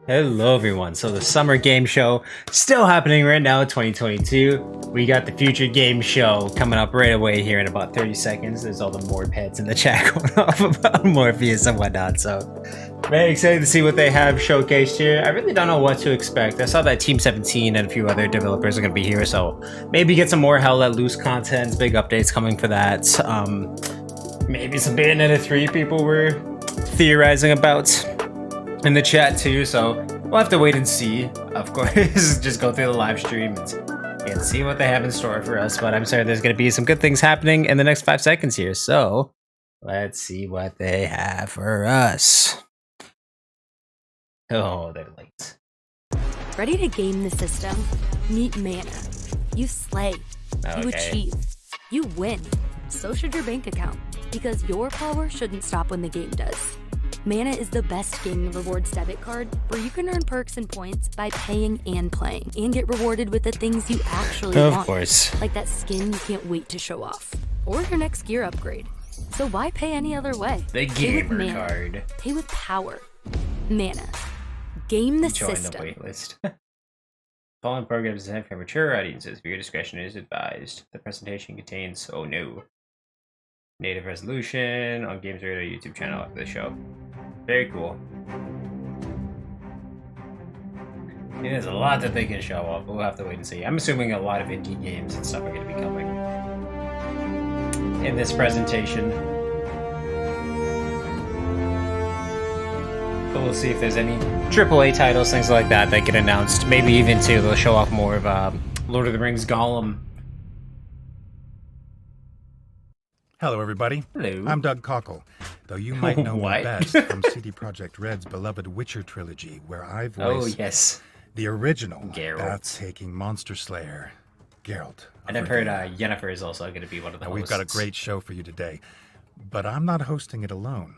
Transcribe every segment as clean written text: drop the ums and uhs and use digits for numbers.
Hello everyone. So the summer game show still happening right now, 2022. We got the future game show coming up right away here in about 30 seconds. There's all the Morpeds in the chat going off about Morpheus and whatnot. So very excited to see what they have showcased here. I really don't know what to expect. I saw that Team 17 and a few other developers are going to be here, so maybe get some more Hell Let Loose content, big updates coming for that. Maybe some Bayonetta 3 people were theorizing about in the chat too, so we'll have to wait and see. Of course, just go through the live stream and see what they have in store for us. But I'm sorry, there's going to be some good things happening in the next 5 seconds here. So let's see what they have for us. Oh, they're late. Ready to game the system? Meet Mana. You slay. You achieve. You win. So should your bank account, because your power shouldn't stop when the game does. Mana is the best gaming rewards debit card where you can earn perks and points by paying and playing and get rewarded with the things you actually want. Of course. Like that skin you can't wait to show off or your next gear upgrade. So why pay any other way? The gamer card. Pay with power. Mana. Game the system. Join the waitlist. Following program is designed for mature audiences. Viewer discretion is advised. The presentation contains, oh no, native resolution on Games Radar YouTube channel after the show. Very cool. Yeah, there's a lot that they can show off, but we'll have to wait and see. I'm assuming a lot of indie games and stuff are going to be coming in this presentation. But we'll see if there's any AAA titles, things like that, that get announced. Maybe even too, they'll show off more of Lord of the Rings Gollum. Hello, everybody. Hello. I'm Doug Cockle, though you might know me best from CD Projekt Red's beloved Witcher trilogy, where I voice the original path-taking monster slayer, Geralt. And I've heard Yennefer is also going to be one of the hosts. We've got a great show for you today, but I'm not hosting it alone.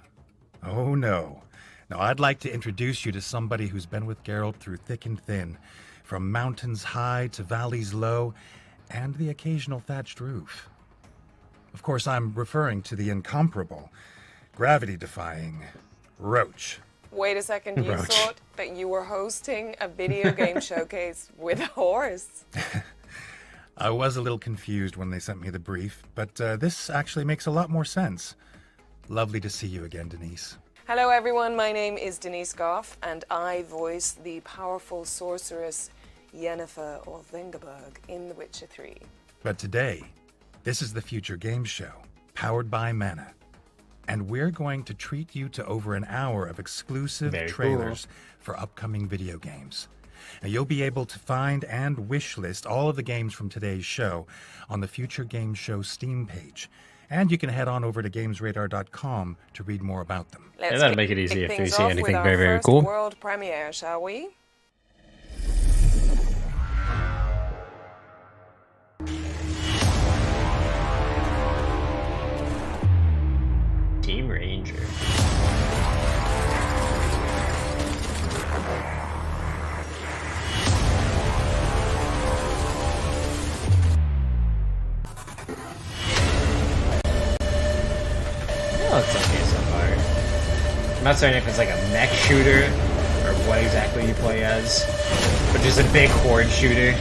Oh, no. Now, I'd like to introduce you to somebody who's been with Geralt through thick and thin, from mountains high to valleys low, and the occasional thatched roof. Of course, I'm referring to the incomparable, gravity-defying Roach. Wait a second, you thought that you were hosting a video game showcase with a horse? I was a little confused when they sent me the brief, but this actually makes a lot more sense. Lovely to see you again, Denise. Hello everyone, my name is Denise Goff, and I voice the powerful sorceress Yennefer or Vengerberg in The Witcher 3. But today, this is the Future Games Show, powered by Mana. And we're going to treat you to over an hour of exclusive trailers for upcoming video games. Now, you'll be able to find and wishlist all of the games from today's show on the Future Games Show Steam page. And you can head on over to GamesRadar.com to read more about them. Yeah, that'll make it easy if you see anything very, very cool. World premiere, shall we? Team Ranger. Oh, it's okay so far. I'm not certain if it's like a mech shooter or what exactly you play as, but just a big horde shooter.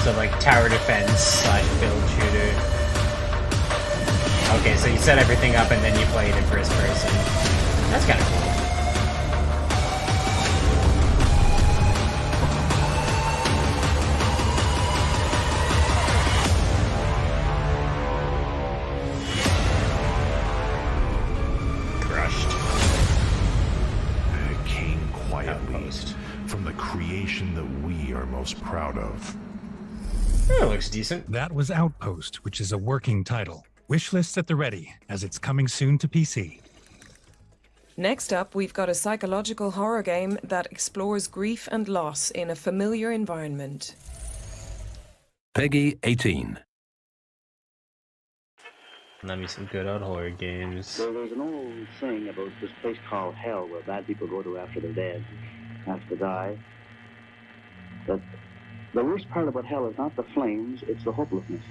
So like tower defense / build shooter. Okay, so you set everything up and then you play it in first person. That's kind of cool. Crushed. It came quietly from the creation that we are most proud of. Oh, it looks decent. That was Outpost, which is a working title. Wishlists at the ready, as it's coming soon to PC. Next up, we've got a psychological horror game that explores grief and loss in a familiar environment. Peggy 18. Let me some good old horror games. Well, there's an old saying about this place called hell where bad people go to after they're dead, after they die. But the worst part about hell is not the flames, it's the hopelessness.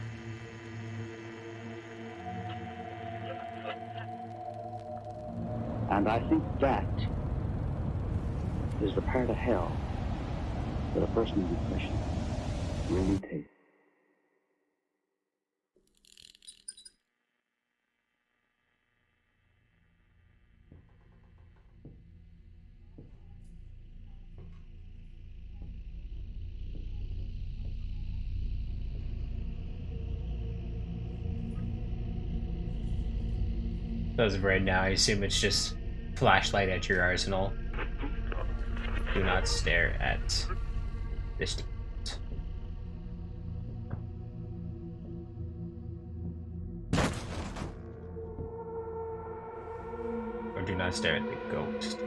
And I think that is the part of hell that a person in depression really tastes. As of right now, I assume it's just flashlight at your arsenal. Do not stare at this. Or do not stare at the ghost.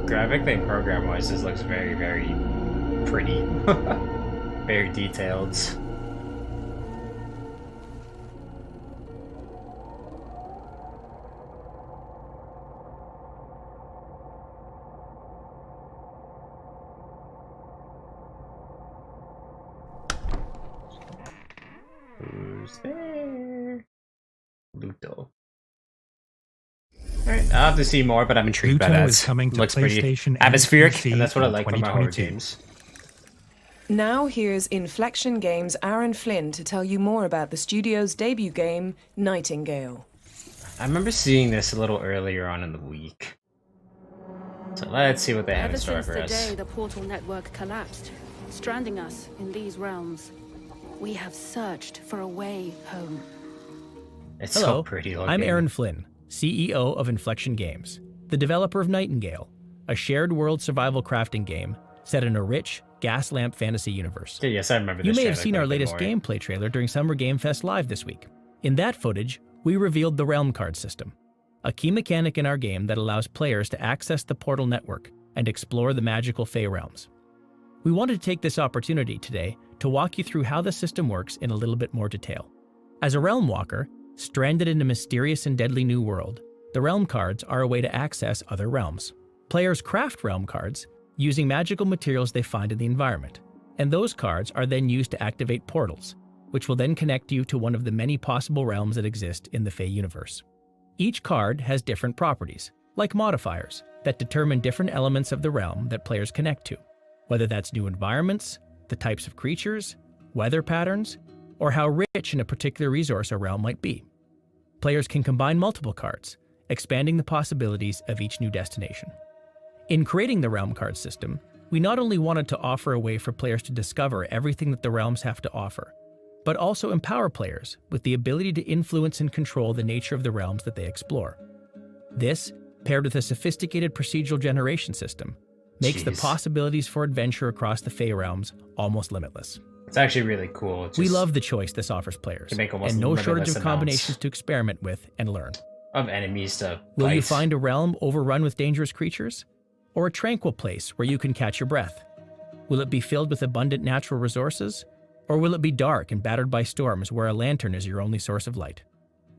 Graphically and program-wise, this looks very, very pretty. Very detailed. Who's there? Luto. Alright, I'll have to see more, but I'm intrigued by that. Is coming to Looks pretty PlayStation atmospheric, PC and that's what I like in from my horror 2022. games. Now here's Inflection Games' Aaron Flynn to tell you more about the studio's debut game, Nightingale. I remember seeing this a little earlier on in the week. So let's see what they have in store for Ever since us. the day the portal network collapsed, stranding us in these realms, we have searched for a way home. It's Hello, so pretty looking. I'm Aaron Flynn, CEO of Inflection Games, the developer of Nightingale, a shared world survival crafting game set in a rich, gas lamp fantasy universe. Yeah, yes, I remember this. You may have trailer seen quite our a bit latest more. gameplay trailer during Summer Game Fest Live this week. In that footage, we revealed the Realm Card system, a key mechanic in our game that allows players to access the Portal network and explore the magical Fey realms. We wanted to take this opportunity today to walk you through how the system works in a little bit more detail. As a Realm Walker, stranded in a mysterious and deadly new world, the Realm Cards are a way to access other realms. Players craft Realm Cards using magical materials they find in the environment, and those cards are then used to activate portals, which will then connect you to one of the many possible realms that exist in the Fey universe. Each card has different properties, like modifiers, that determine different elements of the realm that players connect to, whether that's new environments, the types of creatures, weather patterns, or how rich in a particular resource a realm might be. Players can combine multiple cards, expanding the possibilities of each new destination. In creating the Realm Card system, we not only wanted to offer a way for players to discover everything that the realms have to offer, but also empower players with the ability to influence and control the nature of the realms that they explore. This, paired with a sophisticated procedural generation system, makes the possibilities for adventure across the Fey realms almost limitless. It's actually really cool. It's We just love the choice this offers players, to make almost and no shortage limitless of amounts combinations to experiment with and learn. of enemies to Will you fight. find a realm overrun with dangerous creatures? Or a tranquil place where you can catch your breath? Will it be filled with abundant natural resources? Or will it be dark and battered by storms where a lantern is your only source of light?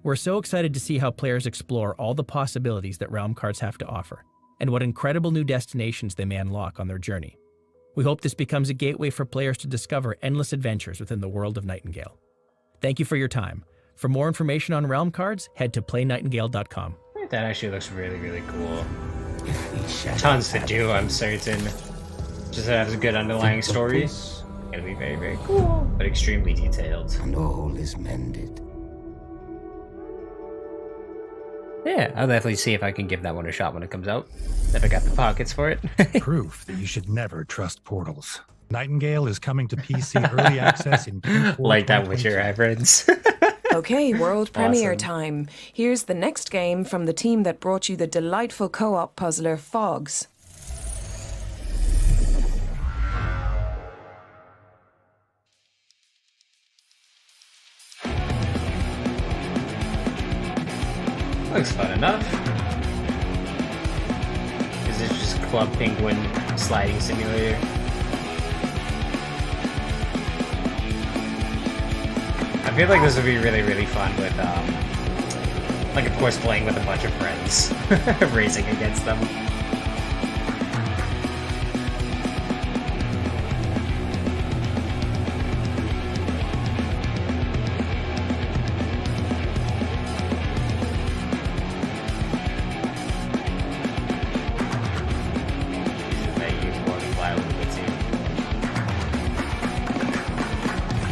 We're so excited to see how players explore all the possibilities that Realm Cards have to offer, and what incredible new destinations they may unlock on their journey. We hope this becomes a gateway for players to discover endless adventures within the world of Nightingale. Thank you for your time. For more information on Realm Cards, head to playnightingale.com. That actually looks really, really cool. Tons to do, I'm certain. Just has a good underlying story. It'll be very, very cool, but extremely detailed. And all is mended. Yeah, I'll definitely see if I can give that one a shot when it comes out. If I got the pockets for it. Proof that you should never trust portals. Nightingale is coming to PC early access in Q4 Like that Witcher 2022. reference. Okay, world premiere Awesome. time. Here's the next game from the team that brought you the delightful co-op puzzler Fogs. Looks fun enough. Is this just Club Penguin sliding simulator? I feel like this would be really, really fun with, like, of course, playing with a bunch of friends, racing against them.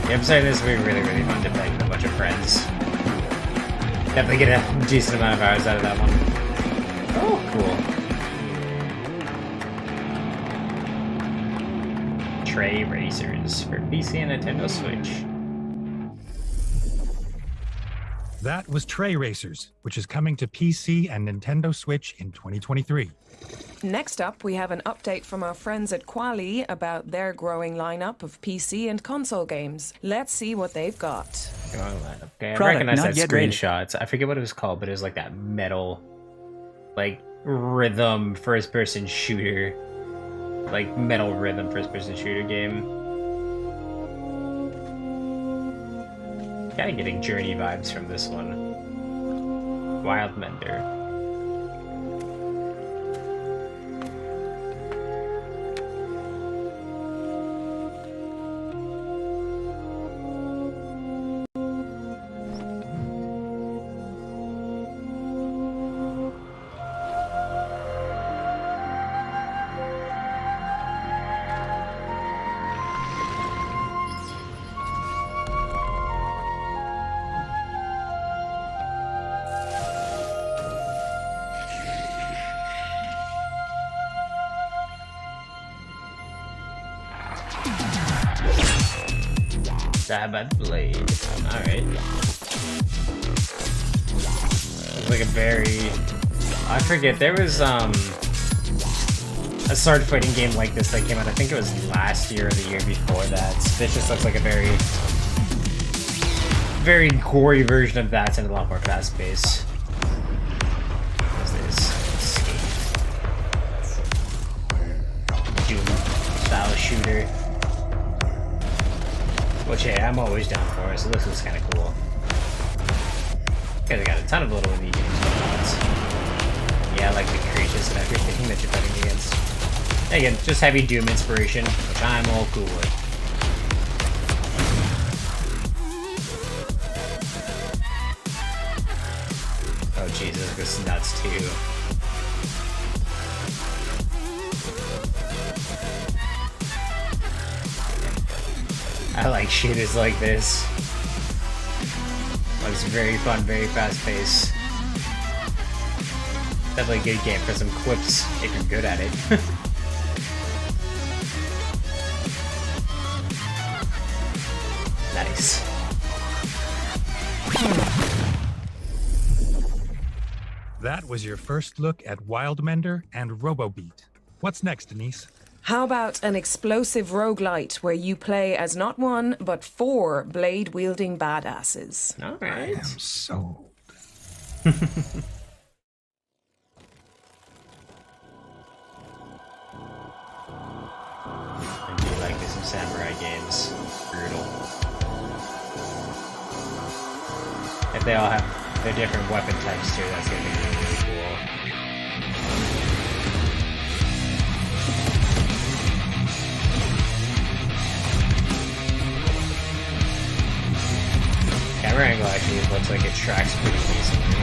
Yeah, I'm saying this would be really, really fun to play with a bunch of friends. Definitely get a decent amount of hours out of that one. Oh, cool. Tray Racers for PC and Nintendo Switch. That was Tray Racers, which is coming to PC and Nintendo Switch in 2023. Next up, we have an update from our friends at Quali about their growing lineup of PC and console games. Let's see what they've got. Okay, I recognize that screenshots. I forget what it was called, but it was like that metal, like rhythm first-person shooter, like metal rhythm first-person shooter game. Kind of getting Journey vibes from this one. Wild Mender. Sabbath Blade. Alright. It's like a very... I forget, there was a sword fighting game like this that came out, I think it was last year or the year before that. This just looks like a very, very gory version of that and a lot more fast paced. What's this? Doom style shooter. Which, hey, I'm always down for it, so this is kind of cool. Guys, I got a ton of little indie games. Yeah, I like the creatures and everything that you're fighting against. Again, just heavy Doom inspiration, which I'm all cool with. Oh Jesus, this is nuts too. I like shooters like this. Looks very fun, very fast paced. Definitely a good game for some quips if you're good at it. Nice. That was your first look at Wild Mender and RoboBeat. What's next, Denise? How about an explosive roguelite where you play as not one, but 4 blade-wielding badasses? Alright. I am sold. I do like some samurai games. Brutal. If they all have their different weapon types too, that's gonna be really, really cool. Camera angle actually looks like it tracks pretty decently.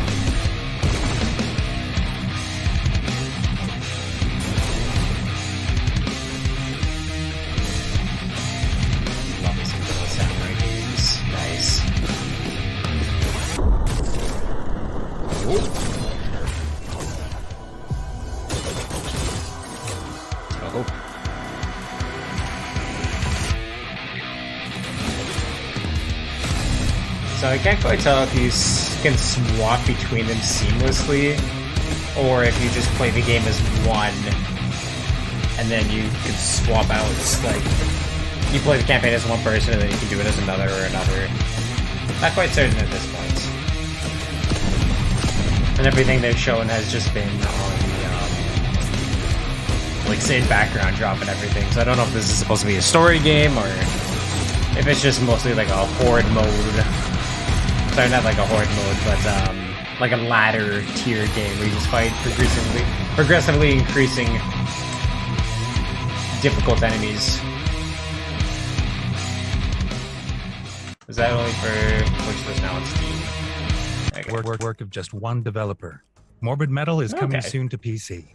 Love me some little samurai games. Nice. Ooh. Oh. So I can't quite tell if you can swap between them seamlessly, or if you just play the game as one, and then you can swap out, like, you play the campaign as one person, and then you can do it as another or another. Not quite certain at this point. And everything they've shown has just been on the, like, same background drop and everything, so I don't know if this is supposed to be a story game, or if it's just mostly like a horde mode. Sorry, not like a horde mode, but like a ladder tier game where you just fight progressively increasing difficult enemies. Is that only for which was now on Steam? Okay. Work of just one developer. Morbid Metal is coming soon to PC.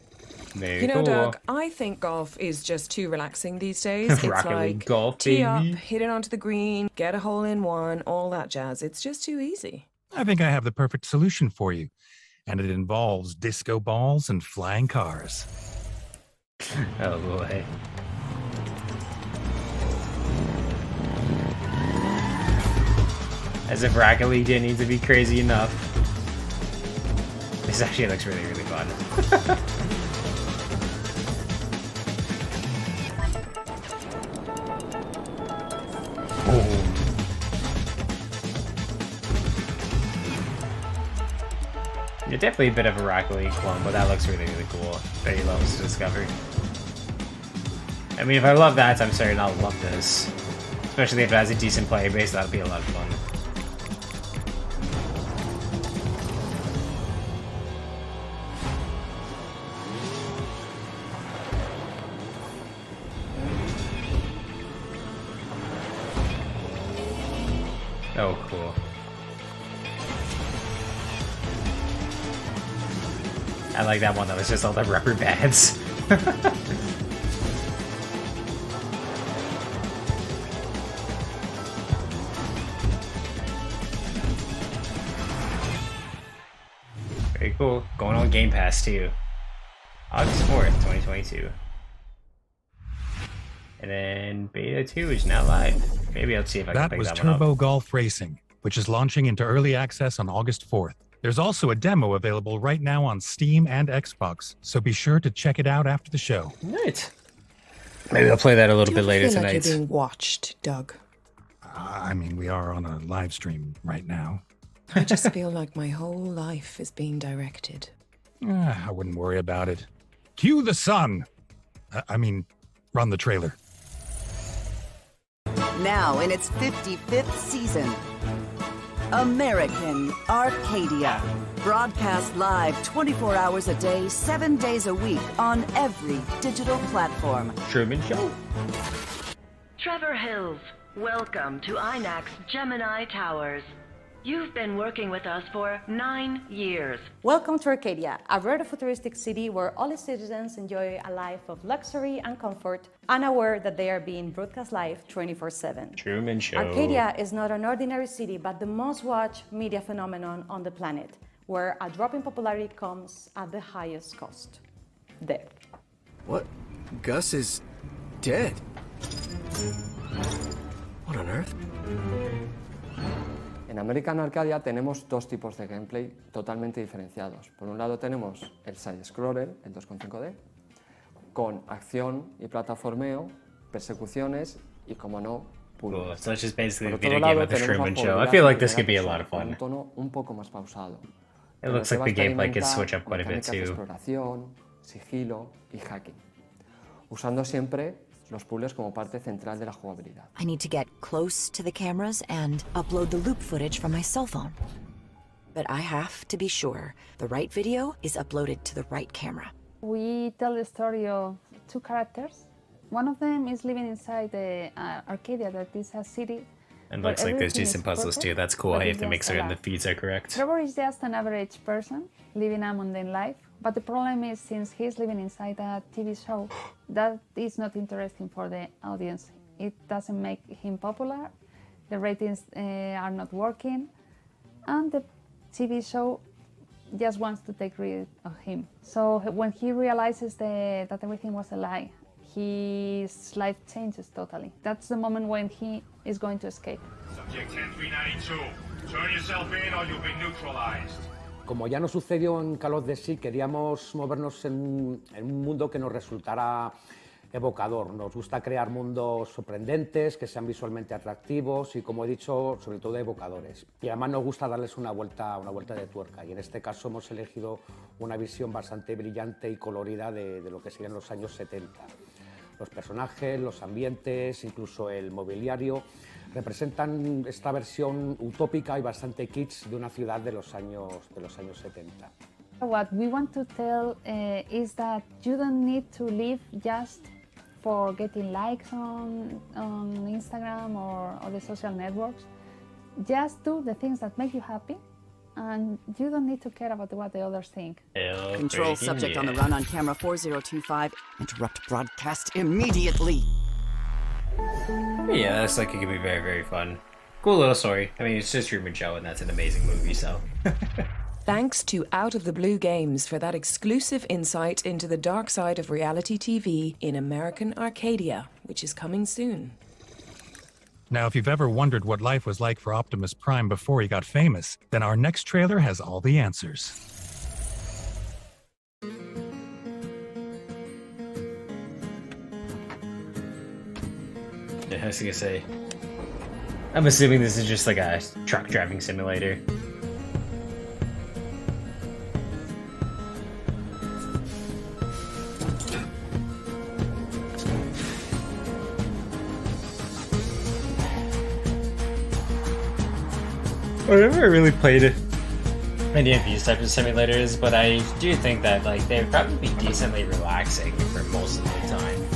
Very You know, cool. Doug, I think golf is just too relaxing these days. It's Rocket League like golf, tee up, baby. hit it onto the green, get a hole in one, all that jazz. It's just too easy. I think I have the perfect solution for you, and it involves disco balls and flying cars. Oh boy. As if Rocket League didn't need to be crazy enough. This actually looks really, really fun. Oh. You're definitely a bit of a Rocket League clone, but that looks really, really cool. 30 levels to discover. I mean, if I love that, I'm certain I'll love this. Especially if it has a decent player base, that'll be a lot of fun. Oh, cool. I like that one that was just all the rubber bands. Very cool. Going on Game Pass too. August 4th, 2022. And then Beta 2 is now live. Maybe I'll see if I can That pick was that one up. Turbo Golf Racing, which is launching into early access on August 4th. There's also a demo available right now on Steam and Xbox, so be sure to check it out after the show. Right. Maybe I'll play that a little bit later feel tonight. like you're being watched, Doug. I mean, we are on a live stream right now. I just feel like my whole life is being directed. I wouldn't worry about it. Cue the sun! I mean, run the trailer. Now in its 55th season, American Arcadia. Broadcast live 24 hours a day, 7 days a week on every digital platform. Truman Show. Trevor Hills, welcome to INAX Gemini Towers. You've been working with us for 9 years. Welcome to Arcadia, a rare futuristic city where all its citizens enjoy a life of luxury and comfort, unaware that they are being broadcast live 24/7. Truman Show. Arcadia is not an ordinary city, but the most watched media phenomenon on the planet, where a drop in popularity comes at the highest cost: death. What? Gus is dead? What on earth? En American Arcadia tenemos dos tipos de gameplay totalmente diferenciados. Por un lado tenemos el side-scroller, el 2.5D, con acción y plataformeo, persecuciones y, como no, puzzles. Cool. So it's just basically a Por otro video game lado, of the tenemos Truman la Show. I jugabilidad feel like en this could be a primera lot of persona, fun. con un tono un poco más pausado. It looks like the gameplay could switch up quite a bit mecánicas de too. exploración, sigilo y hacking, usando siempre los puzzles como parte central de la jugabilidad. I need to get close to the cameras and upload the loop footage from my cell phone. But I have to be sure the right video is uploaded to the right camera. We tell the story of two characters. One of them is living inside the Arcadia, that is a city. And looks like there's decent puzzles too. That's cool. I have to make certain the feeds are correct. Trevor is just an average person living a mundane life. But the problem is, since he's living inside a TV show, that is not interesting for the audience. It doesn't make him popular, the ratings are not working, and the TV show just wants to take rid of him. So when he realizes that everything was a lie, his life changes totally. That's the moment when he is going to escape. Subject 10392, turn yourself in or you'll be neutralized. Como ya nos sucedió en Call of Duty, queríamos movernos en un mundo que nos resultara evocador. Nos gusta crear mundos sorprendentes, que sean visualmente atractivos y, como he dicho, sobre todo evocadores. Y además nos gusta darles una vuelta de tuerca. Y en este caso hemos elegido una visión bastante brillante y colorida de lo que serían los años 70. Los personajes, los ambientes, incluso el mobiliario, representan esta versión utópica y bastante kitsch de una ciudad de los años 70. What we want to tell is that you don't need to live just for getting likes on Instagram or the social networks. Just do the things that make you happy and you don't need to care about what the others think. Control subject on the run on camera 4025. Interrupt broadcast immediately. Yeah, that's like it could be very, very fun. Cool little story. I mean, it's just Truman Show, and that's an amazing movie, so. Thanks to Out of the Blue Games for that exclusive insight into the dark side of reality TV in American Arcadia, which is coming soon. Now, if you've ever wondered what life was like for Optimus Prime before he got famous, then our next trailer has all the answers. Yeah, I was gonna say. I'm assuming this is just like a truck driving simulator. I've never really played any of these types of simulators, but I do think that like they would probably be decently relaxing for most of the time.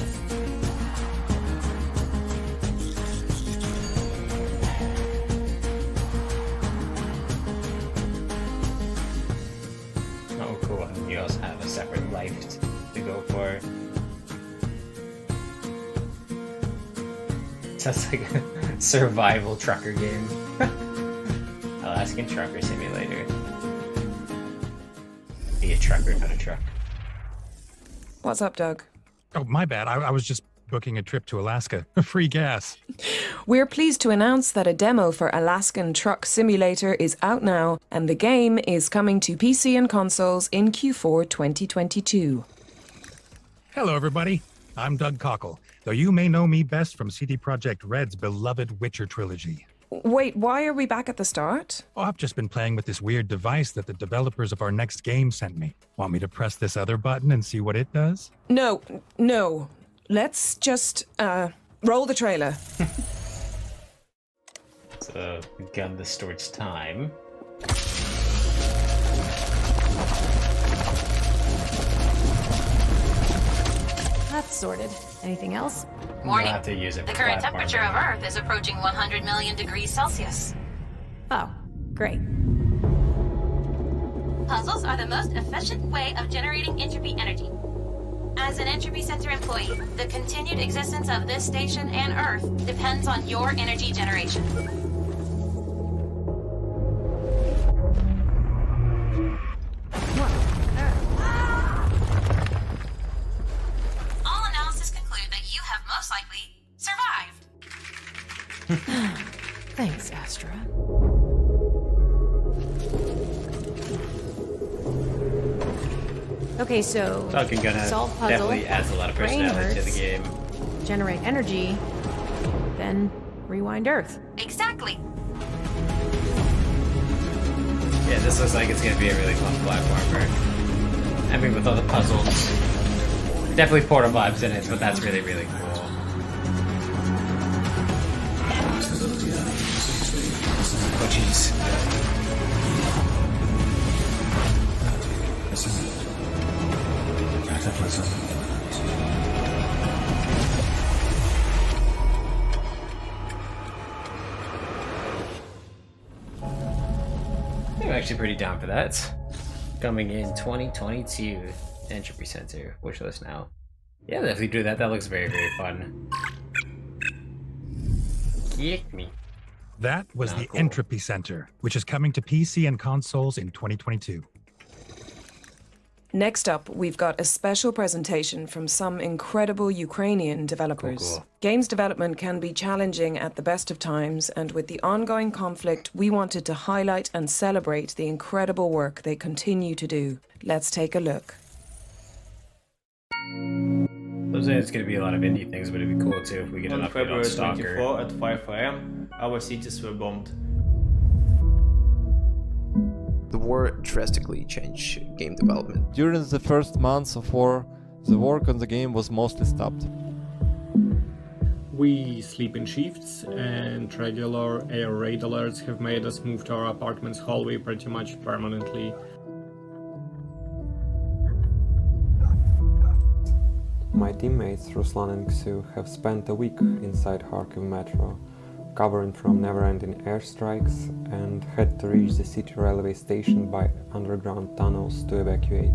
Oh, cool. And you also have a separate life to go for. Sounds like a survival trucker game. Alaskan Trucker Simulator. Be a trucker, not a truck. What's up, Doug? Oh, my bad. I was just booking a trip to Alaska. Free gas. We're pleased to announce that a demo for Alaskan Truck Simulator is out now, and the game is coming to PC and consoles in Q4 2022. Hello, everybody. I'm Doug Cockle, though you may know me best from CD Projekt Red's beloved Witcher trilogy. Wait, why are we back at the start? Oh, I've just been playing with this weird device that the developers of our next game sent me. Want me to press this other button and see what it does? No. Let's just, roll the trailer. So, gun the storage time. That's sorted. Anything else? Morning. Have to use it The for current platforming. temperature of Earth is approaching 100 million degrees Celsius. Oh, great. Puzzles are the most efficient way of generating entropy energy. As an Entropy Center employee, the continued existence of this station and Earth depends on your energy generation. All analysis conclude that you have most likely survived. Thanks, Astra. Okay, so Talking gonna solve puzzle, definitely adds a lot of brain personality to the hurts, game. generate energy, then rewind Earth. Exactly. Yeah, this looks like it's gonna be a really fun platformer. I mean, with all the puzzles. Definitely Portal vibes in it, but that's really, really cool. Oh, jeez. I'm actually pretty down for that. Coming in 2022, Entropy Center, wish list now. Yeah, definitely do that. That looks very, very fun. Kick me. That was the Entropy Center, which is coming to PC and consoles in 2022. Next up, we've got a special presentation from some incredible Ukrainian developers. Cool. Games development can be challenging at the best of times, and with the ongoing conflict, we wanted to highlight and celebrate the incredible work they continue to do. Let's take a look. I was saying it's going to be a lot of indie things, but it'd be cool too if we get an On update on February Stalker. 24 at 5 AM, our cities were bombed. The war drastically changed game development. During the first months of war, the work on the game was mostly stopped. We sleep in shifts, and regular air raid alerts have made us move to our apartment's hallway pretty much permanently. My teammates Ruslan and Ksu have spent a week inside Kharkiv metro, recovering from never-ending airstrikes, and had to reach the city railway station by underground tunnels to evacuate.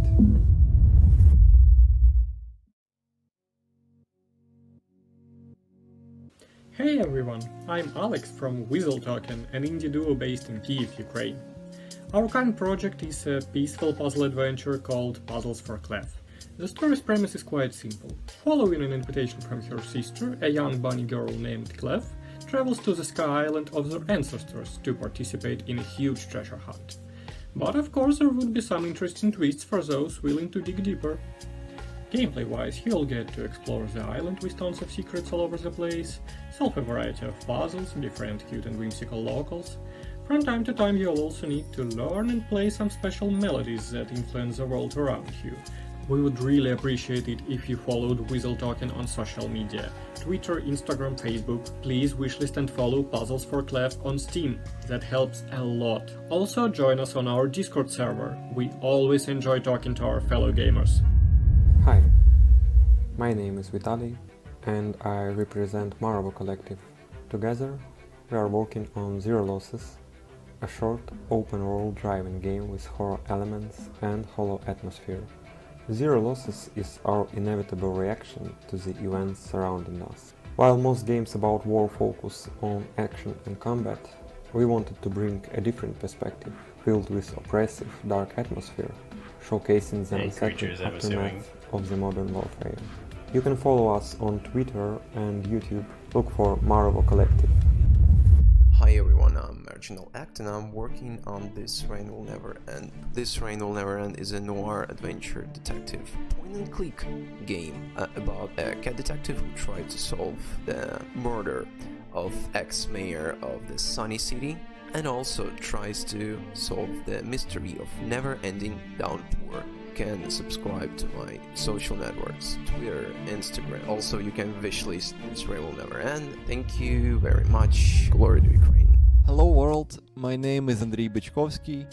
Hey everyone, I'm Alex from WeaselToken, an indie duo based in Kyiv, Ukraine. Our current project is a peaceful puzzle adventure called Puzzles for Clef. The story's premise is quite simple. Following an invitation from her sister, a young bunny girl named Clef travels to the Sky Island of their ancestors to participate in a huge treasure hunt. But of course there would be some interesting twists for those willing to dig deeper. Gameplay-wise, you'll get to explore the island with tons of secrets all over the place, solve a variety of puzzles, befriend cute and whimsical locals. From time to time you'll also need to learn and play some special melodies that influence the world around you. We would really appreciate it if you followed WeaselToken on social media, Twitter, Instagram, Facebook. Please wishlist and follow Puzzles for Clef on Steam, that helps a lot. Also join us on our Discord server, we always enjoy talking to our fellow gamers. Hi, my name is Vitaly and I represent Maravo Collective. Together we are working on Zero Losses, a short open-world driving game with horror elements and hollow atmosphere. Zero Losses is our inevitable reaction to the events surrounding us. While most games about war focus on action and combat, we wanted to bring a different perspective, filled with oppressive, dark atmosphere, showcasing the unsettling aftermath of the modern warfare. You can follow us on Twitter and YouTube. Look for Maravo Collective. Hi everyone, I'm Marginal Act and I'm working on This Rain Will Never End. This Rain Will Never End is a noir adventure detective point-and-click game about a cat detective who tries to solve the murder of ex-mayor of the Sunny City and also tries to solve the mystery of never-ending downpour. You can subscribe to my social networks, Twitter, Instagram. Also, you can wishlist This Rain Will Never End. Thank you very much. Glory to Ukraine. Hello world, my name is Andriy Bychkovsky.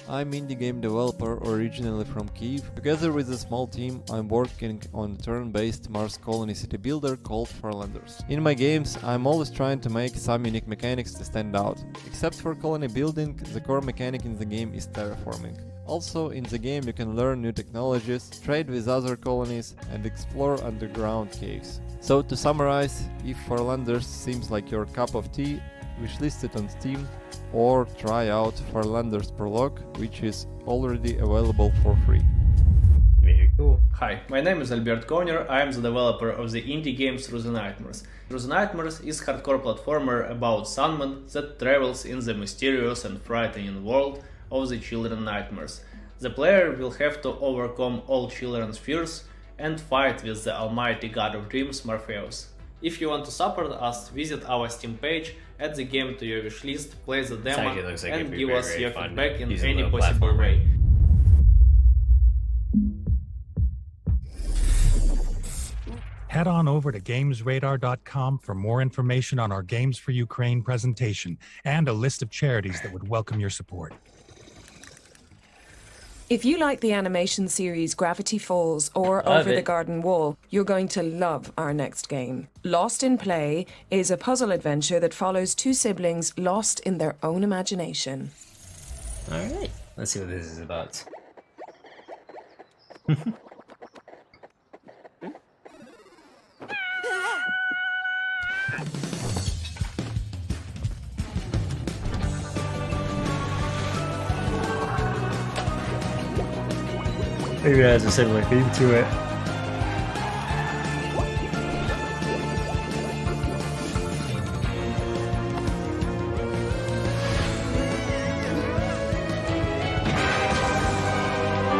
I'm indie game developer originally from Kyiv. Together with a small team, I'm working on a turn-based Mars colony city builder called Farlanders. In my games, I'm always trying to make some unique mechanics to stand out. Except for colony building, the core mechanic in the game is terraforming. Also, in the game you can learn new technologies, trade with other colonies, and explore underground caves. So to summarize, if Farlanders seems like your cup of tea, wishlist it on Steam, or try out Farlanders Prologue, which is already available for free. Very cool. Hi, my name is Albert Konyer, I am the developer of the indie game Through the Nightmares. Through the Nightmares is a hardcore platformer about Sandman that travels in the mysterious and frightening world of the children's nightmares. The player will have to overcome all children's fears and fight with the almighty god of dreams, Morpheus. If you want to support us, visit our Steam page, add the game to your wishlist, play the demo, and give us your feedback in any possible way. Head on over to GamesRadar.com for more information on our Games for Ukraine presentation and a list of charities that would welcome your support. If you like the animation series Gravity Falls or Over the Garden Wall, you're going to love our next game. Lost in Play is a puzzle adventure that follows two siblings lost in their own imagination. Alright, let's see what this is about. Maybe it has a similar theme to it.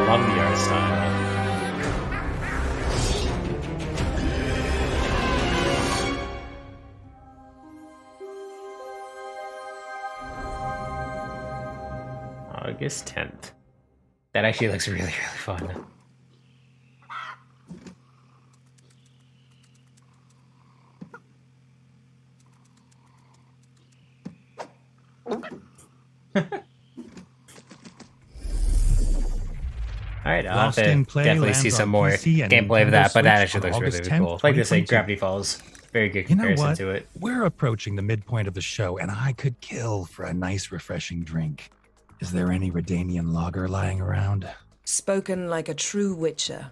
Love the art style. August 10th. That actually looks really, really fun. Alright, I'll have to definitely see some more gameplay of that, but that actually looks really, really cool. Like I say, Gravity Falls. Very good You know comparison what? to it. We're approaching the midpoint of the show, and I could kill for a nice, refreshing drink. Is there any Redanian lager lying around? Spoken like a true witcher.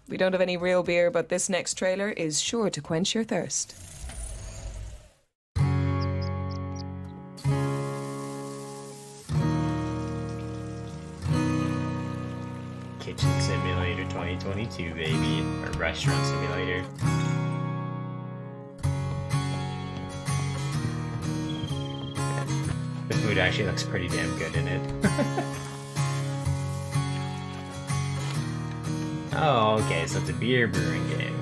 We don't have any real beer, but this next trailer is sure to quench your thirst. Kitchen Simulator 2022, baby. Or Restaurant Simulator. The food actually looks pretty damn good in it. Oh, okay, so it's a beer brewing game.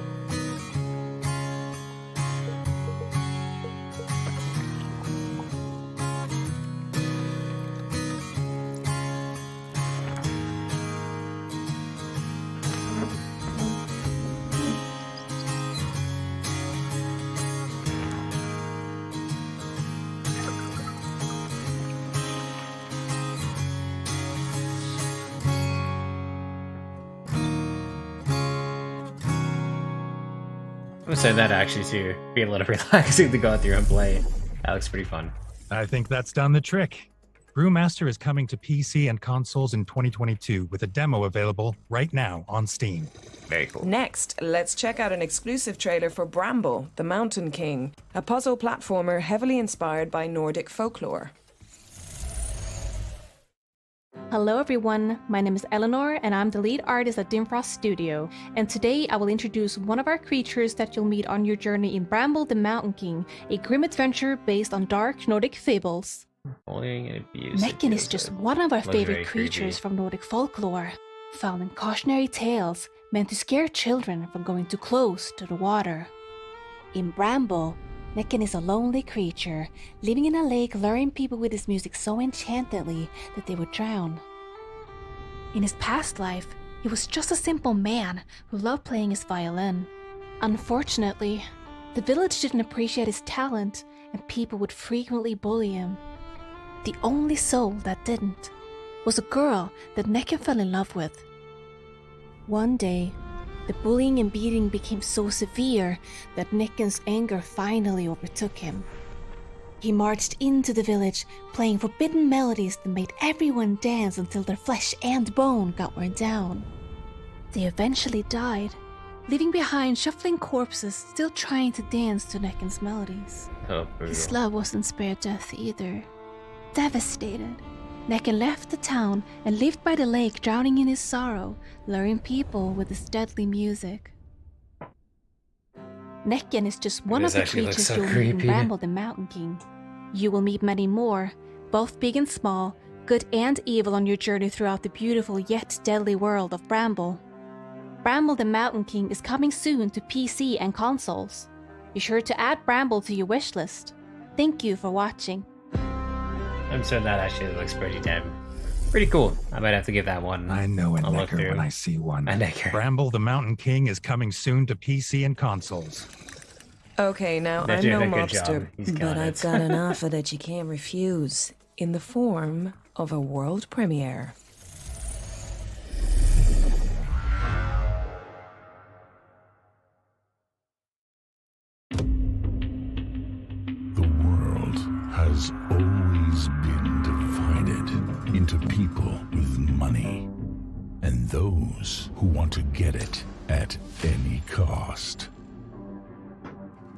I'm saying that actually to be a little relaxing to go out there and play. That looks pretty fun. I think that's done the trick. Brewmaster is coming to PC and consoles in 2022 with a demo available right now on Steam. Very cool. Next, let's check out an exclusive trailer for Bramble, the Mountain King, a puzzle platformer heavily inspired by Nordic folklore. Hello everyone, my name is Eleanor and I'm the lead artist at Dimfrost Studio, and today I will introduce one of our creatures that you'll meet on your journey in Bramble the Mountain King, a grim adventure based on dark Nordic fables. Bullying and abuse. Necken is just one of our favorite creatures from Nordic folklore, found in cautionary tales meant to scare children from going too close to the water. In Bramble, Necken is a lonely creature, living in a lake, luring people with his music so enchantedly that they would drown. In his past life, he was just a simple man who loved playing his violin. Unfortunately, the village didn't appreciate his talent, and people would frequently bully him. The only soul that didn't was a girl that Necken fell in love with. One day, the bullying and beating became so severe that Necken's anger finally overtook him. He marched into the village, playing forbidden melodies that made everyone dance until their flesh and bone got worn down. They eventually died, leaving behind shuffling corpses still trying to dance to Necken's melodies. Oh, His love wasn't spared death either. Devastated, Necken left the town and lived by the lake, drowning in his sorrow, luring people with his deadly music. Necken is just one of the creatures you'll meet in Bramble the Mountain King. You will meet many more, both big and small, good and evil on your journey throughout the beautiful yet deadly world of Bramble. Bramble the Mountain King is coming soon to PC and consoles. Be sure to add Bramble to your wishlist. Thank you for watching. I'm certain that actually looks pretty cool. I might have to give that one. I know a a look necker through. when I see one. A necker. Bramble the Mountain King is coming soon to PC and consoles. Okay, now They're I'm doing no a good job. mobster, He's but killing I've it. got an offer that you can't refuse in the form of a world premiere. The world has always been divided into people with money and those who want to get it at any cost.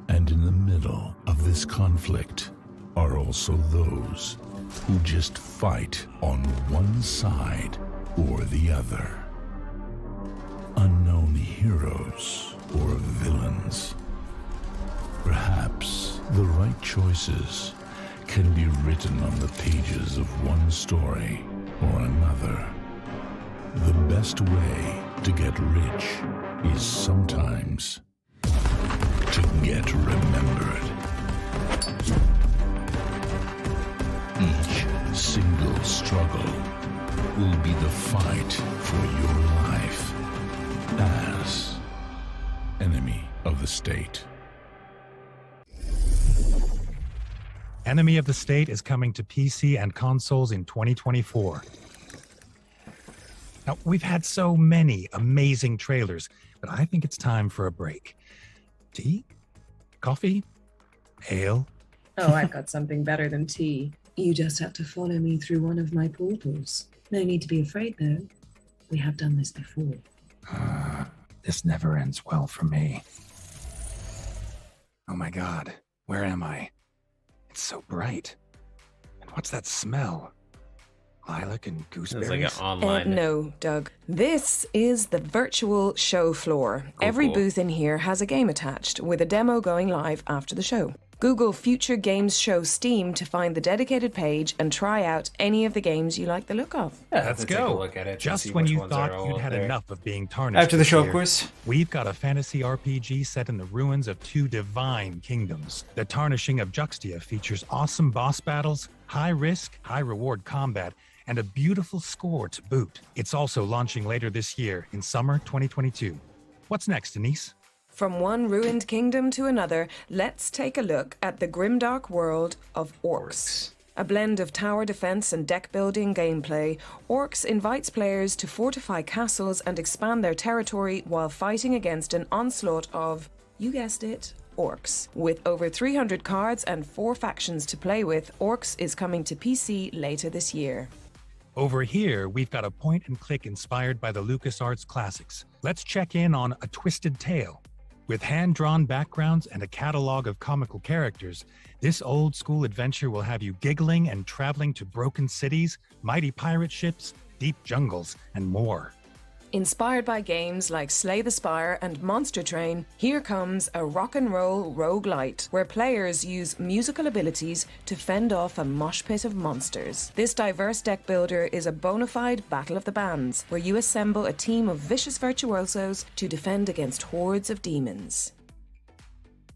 And in the middle of this conflict are also those who just fight on one side or the other. Unknown heroes or villains. Perhaps the right choices can be written on the pages of one story or another. The best way to get rich is sometimes to get remembered. Each single struggle will be the fight for your life as enemy of the state. Enemy of the State is coming to PC and consoles in 2024. Now, we've had so many amazing trailers, but I think it's time for a break. Tea? Coffee? Ale? Oh, I've got something better than tea. You just have to follow me through one of my portals. No need to be afraid, though. We have done this before. This never ends well for me. Oh my god, where am I? It's so bright. And what's that smell? Lilac and gooseberries? It's like an online. No, Doug. This is the virtual show floor. Every booth in here has a game attached, with a demo going live after the show. Google Future Games Show Steam to find the dedicated page and try out any of the games you like the look of. Yeah, Let's take go. a look at it. Just when you thought you'd had enough of being tarnished. After the this show, year, of course. We've got a fantasy RPG set in the ruins of two divine kingdoms. The Tarnishing of Juxtia features awesome boss battles, high risk, high reward combat, and a beautiful score to boot. It's also launching later this year in summer 2022. What's next, Denise? From one ruined kingdom to another, let's take a look at the grimdark world of Orcs. A blend of tower defense and deck building gameplay, Orcs invites players to fortify castles and expand their territory while fighting against an onslaught of, you guessed it, Orcs. With over 300 cards and 4 factions to play with, Orcs is coming to PC later this year. Over here, we've got a point-and-click inspired by the LucasArts classics. Let's check in on A Twisted Tale. With hand-drawn backgrounds and a catalog of comical characters, this old-school adventure will have you giggling and traveling to broken cities, mighty pirate ships, deep jungles, and more. Inspired by games like Slay the Spire and Monster Train, here comes a rock and roll roguelite, where players use musical abilities to fend off a mosh pit of monsters. This diverse deck builder is a bona fide battle of the bands, where you assemble a team of vicious virtuosos to defend against hordes of demons.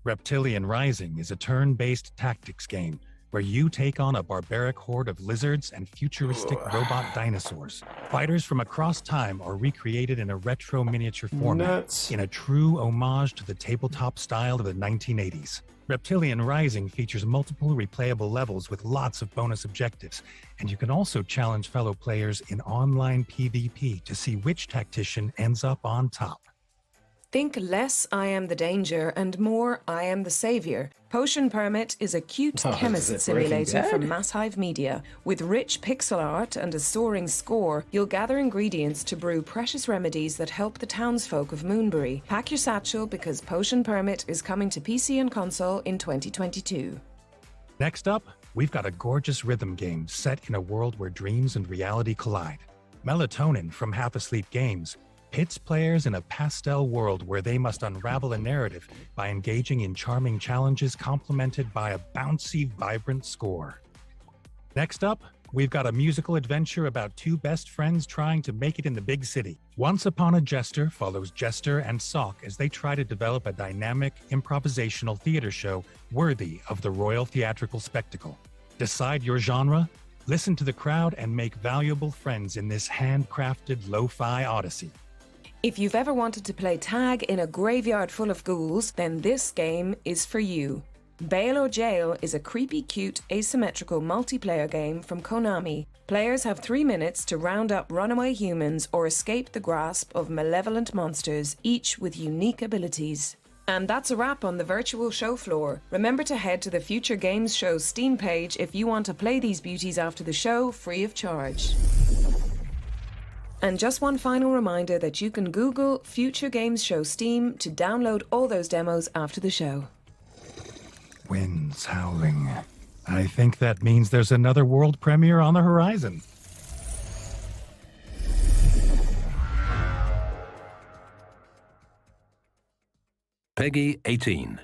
Reptilian Rising is a turn-based tactics game where you take on a barbaric horde of lizards and futuristic robot dinosaurs. Fighters from across time are recreated in a retro miniature format in a true homage to the tabletop style of the 1980s. Reptilian Rising features multiple replayable levels with lots of bonus objectives, and you can also challenge fellow players in online PvP to see which tactician ends up on top. Think less I am the danger and more I am the savior. Potion Permit is a cute chemist simulator from Masshive Media. With rich pixel art and a soaring score, you'll gather ingredients to brew precious remedies that help the townsfolk of Moonbury. Pack your satchel because Potion Permit is coming to PC and console in 2022. Next up, we've got a gorgeous rhythm game set in a world where dreams and reality collide. Melatonin from Half Asleep Games pits players in a pastel world where they must unravel a narrative by engaging in charming challenges complemented by a bouncy, vibrant score. Next up, we've got a musical adventure about two best friends trying to make it in the big city. Once Upon a Jester follows Jester and Sock as they try to develop a dynamic, improvisational theater show worthy of the Royal Theatrical Spectacle. Decide your genre, listen to the crowd, and make valuable friends in this handcrafted lo-fi odyssey. If you've ever wanted to play tag in a graveyard full of ghouls, then this game is for you. Bail or Jail is a creepy, cute, asymmetrical multiplayer game from Konami. Players have 3 minutes to round up runaway humans or escape the grasp of malevolent monsters, each with unique abilities. And that's a wrap on the virtual show floor. Remember to head to the Future Games Show Steam page if you want to play these beauties after the show, free of charge. And just one final reminder that you can Google Future Games Show Steam to download all those demos after the show. Winds howling. I think that means there's another world premiere on the horizon. Peggy 18.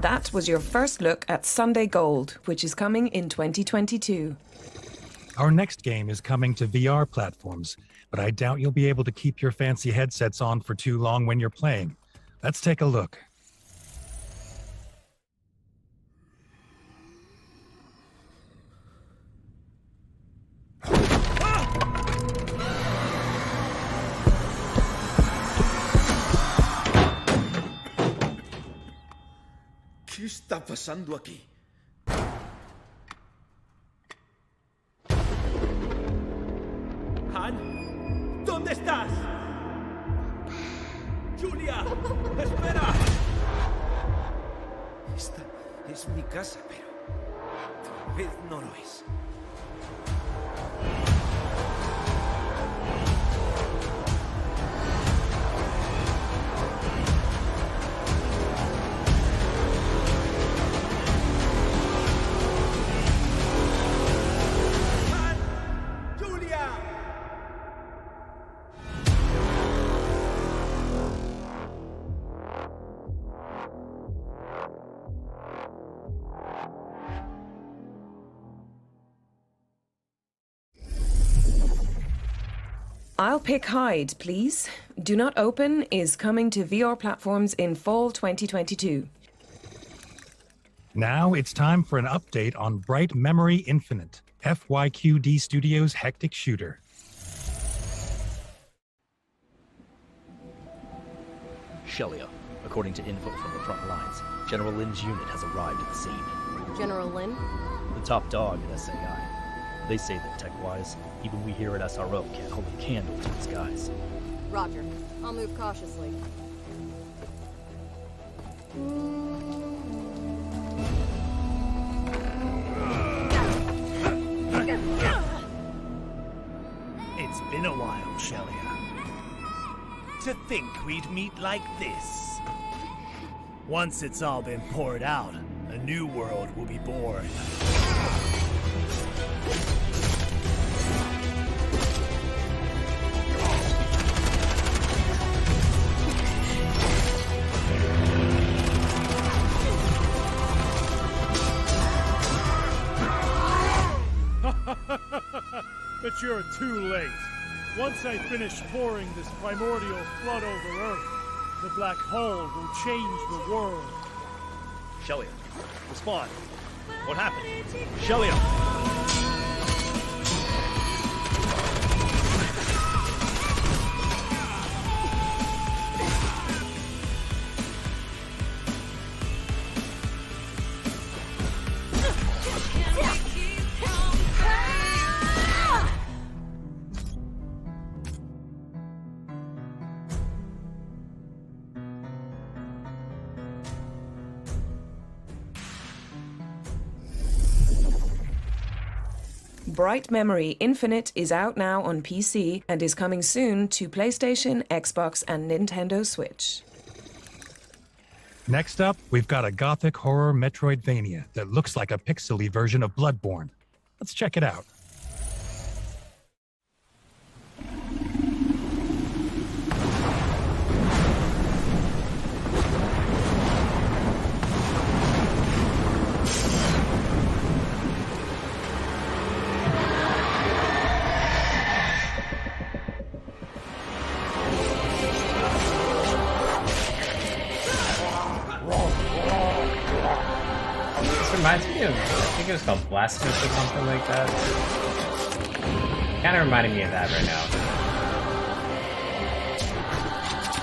That was your first look at Sunday Gold, which is coming in 2022. Our next game is coming to VR platforms, but I doubt you'll be able to keep your fancy headsets on for too long when you're playing. Let's take a look. ¿Qué está pasando aquí? Han, ¿dónde estás? Julia, espera. Esta es mi casa, pero tal vez no lo es. I'll pick Hide, please. Do Not Open is coming to VR platforms in fall 2022. Now it's time for an update on Bright Memory Infinite, FYQD Studios' hectic shooter. Shelia, according to info from the front lines, General Lin's unit has arrived at the scene. General Lin? The top dog at SAI. They say that tech-wise, even we here at SRO can't hold a candle to these guys. Roger. I'll move cautiously. It's been a while, Shelia. To think we'd meet like this. Once it's all been poured out, a new world will be born. But you're too late. Once I finish pouring this primordial flood over Earth, the black hole will change the world. Shelia, respond. What happened? Shelia! Bright Memory Infinite is out now on PC and is coming soon to PlayStation, Xbox, and Nintendo Switch. Next up, we've got a gothic horror Metroidvania that looks like a pixely version of Bloodborne. Let's check it out. Reminds me of, I think it was called Blasphemous or something like that. Kind of reminding me of that right now.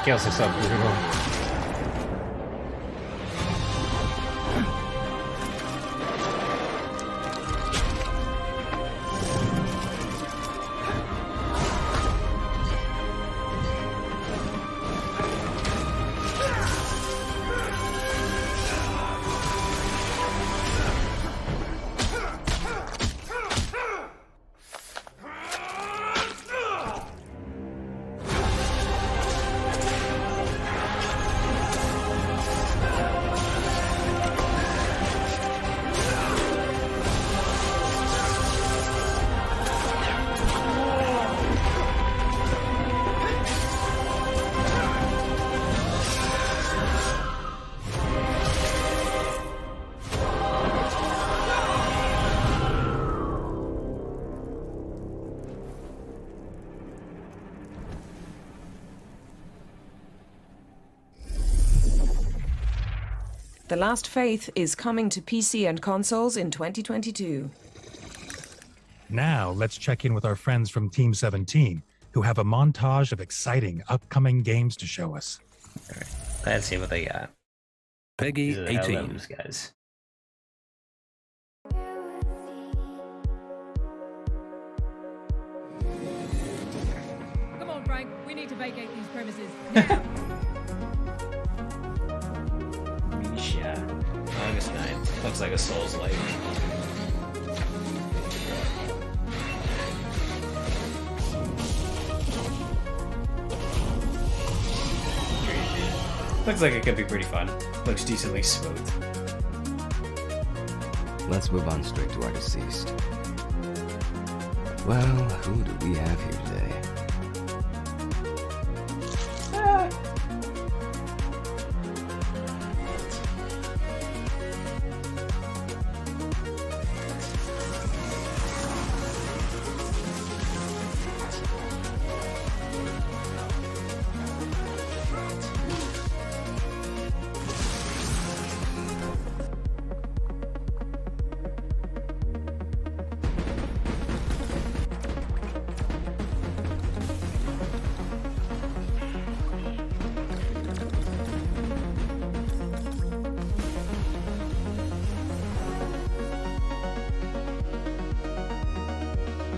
Kills are so brutal. The Last Faith is coming to PC and consoles in 2022. Now, let's check in with our friends from Team 17, who have a montage of exciting upcoming games to show us. All right, let's see what they got. Peggy 18. These guys. Come on, Frank. We need to vacate these premises now. Yeah, August 9th. Looks like a Souls-like. Looks like it could be pretty fun. Looks decently smooth. Let's move on straight to our deceased. Well, who do we have here today?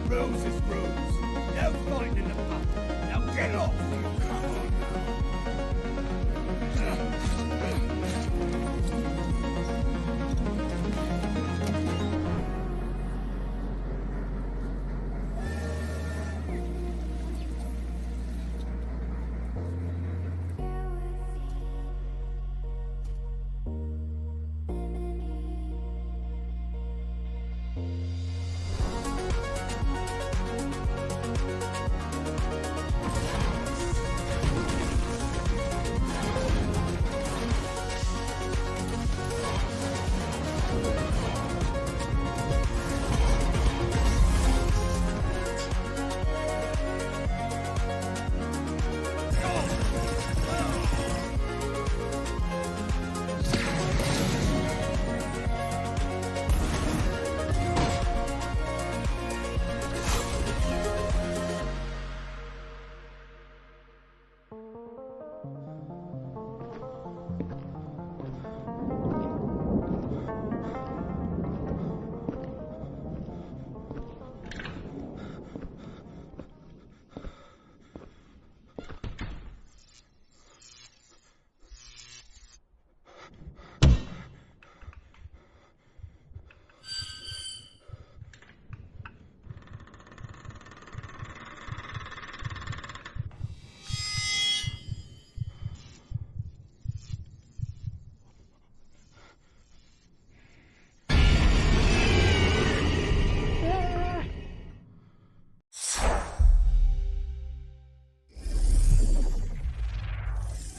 Rose is rose. No fighting in the pub. Now get off!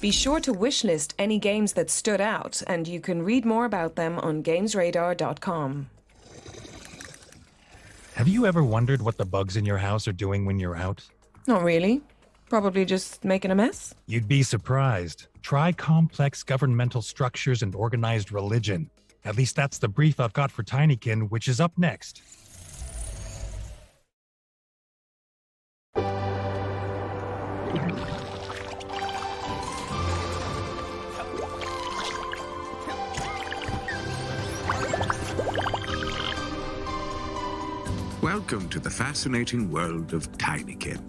Be sure to wishlist any games that stood out, and you can read more about them on GamesRadar.com. Have you ever wondered what the bugs in your house are doing when you're out? Not really. Probably just making a mess. You'd be surprised. Try complex governmental structures and organized religion. At least that's the brief I've got for Tinykin, which is up next. Welcome to the fascinating world of Tinykin.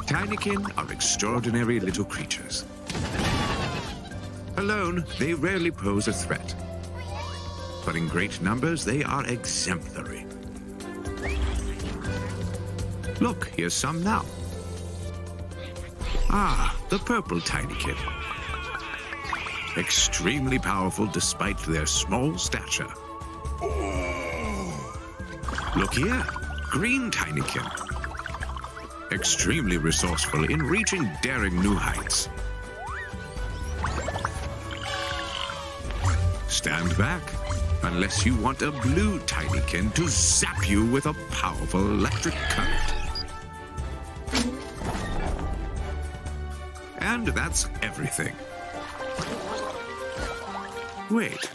Tinykin are extraordinary little creatures. Alone, they rarely pose a threat. But in great numbers, they are exemplary. Look, here's some now. Ah, the purple Tinykin. Extremely powerful despite their small stature. Look here, green Tinykin. Extremely resourceful in reaching daring new heights. Stand back, unless you want a blue Tinykin to zap you with a powerful electric current. And And that's everything. Wait,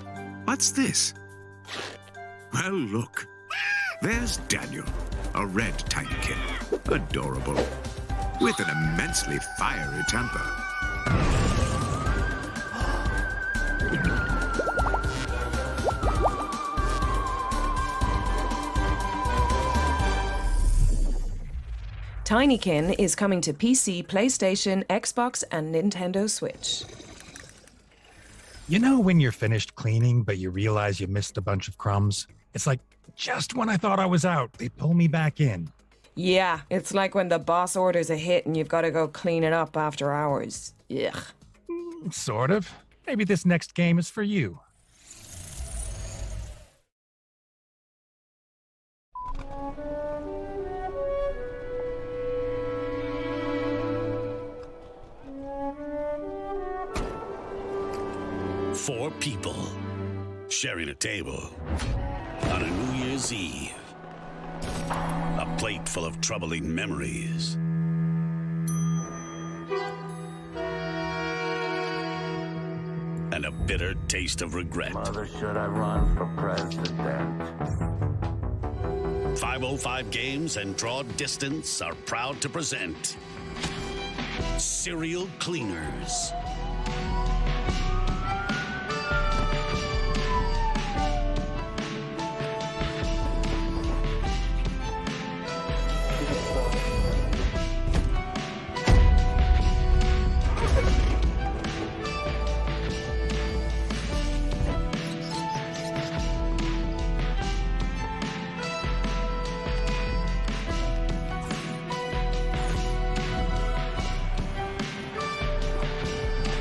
what's this? Well, look. There's Daniel, a red tinykin. Adorable. With an immensely fiery temper. Tinykin is coming to PC, PlayStation, Xbox, and Nintendo Switch. You know when you're finished cleaning, but you realize you missed a bunch of crumbs? It's like, just when I thought I was out, they pull me back in. Yeah, it's like when the boss orders a hit and you've got to go clean it up after hours. Ugh. Sort of. Maybe this next game is for you. Four people sharing a table on a New Year's Eve. A plate full of troubling memories. And a bitter taste of regret. Mother, should I run for president? 505 Games and Draw Distance are proud to present Serial Cleaners.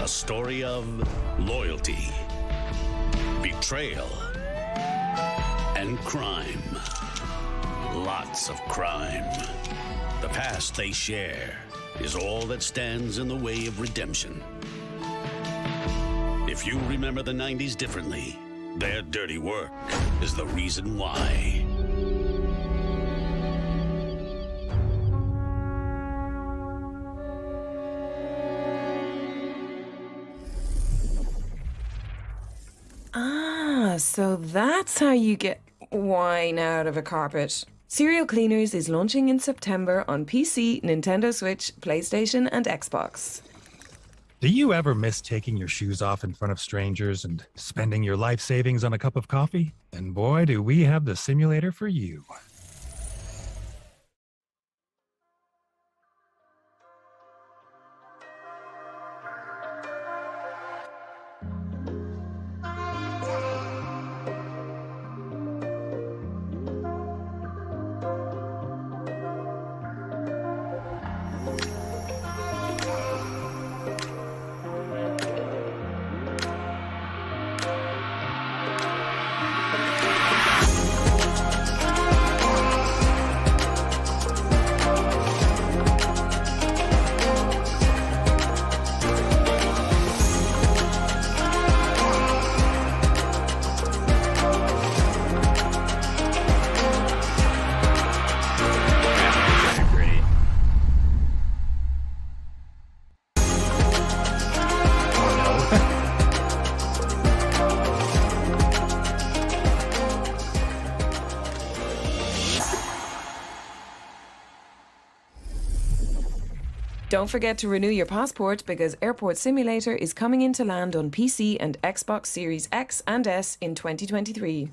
A story of loyalty, betrayal, and crime. Lots of crime. The past they share is all that stands in the way of redemption. If you remember the 90s differently, their dirty work is the reason why. So that's how you get wine out of a carpet. Serial Cleaners is launching in September on PC, Nintendo Switch, PlayStation, and Xbox. Do you ever miss taking your shoes off in front of strangers and spending your life savings on a cup of coffee? And boy, do we have the simulator for you. Don't forget to renew your passport because Airport Simulator is coming into land on PC and Xbox Series X and S in 2023.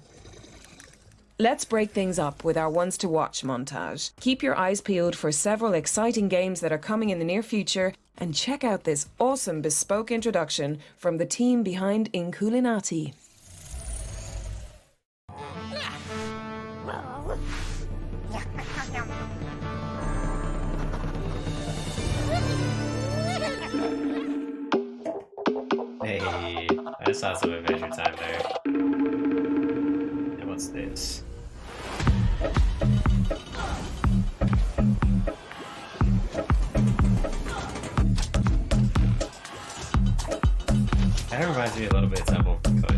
Let's break things up with our ones to watch montage. Keep your eyes peeled for several exciting games that are coming in the near future, and check out this awesome bespoke introduction from the team behind Inculinati. Hey, I just saw some Adventure Time there. And what's this? That reminds me a little bit of Temple, but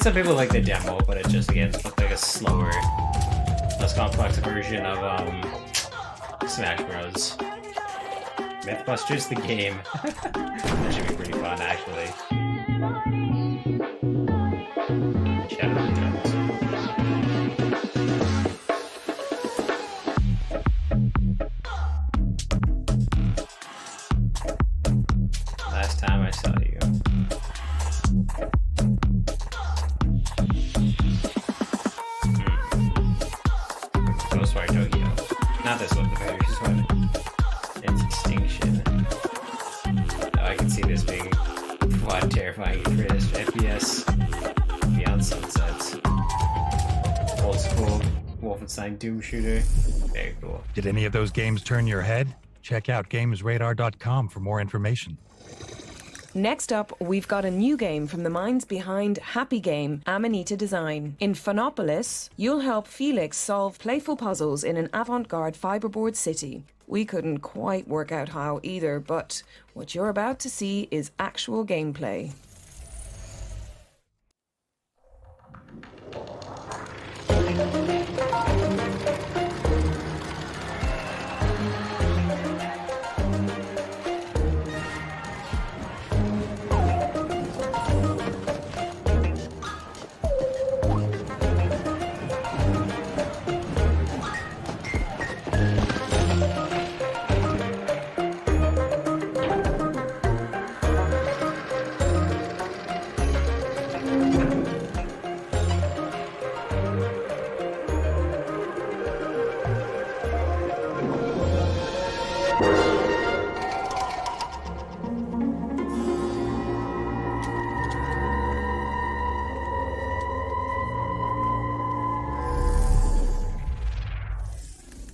Some people like the demo, but it just again looked like a slower, less complex version of Smash Bros. Mythbusters the game. That should be pretty fun, actually. Shadow of the Drums. Last time I saw you. Ghostwire Tokyo. Not this one, the previous one. It's Extinction. Oh, I can see this being fun, terrifying, greatest FPS beyond sunsets. Old school Wolfenstein Doom shooter. Very cool. Did any of those games turn your head? Check out GamesRadar.com for more information. Next up, we've got a new game from the minds behind Happy Game, Amanita Design. In Phonopolis, you'll help Felix solve playful puzzles in an avant-garde fiberboard city. We couldn't quite work out how either, but what you're about to see is actual gameplay.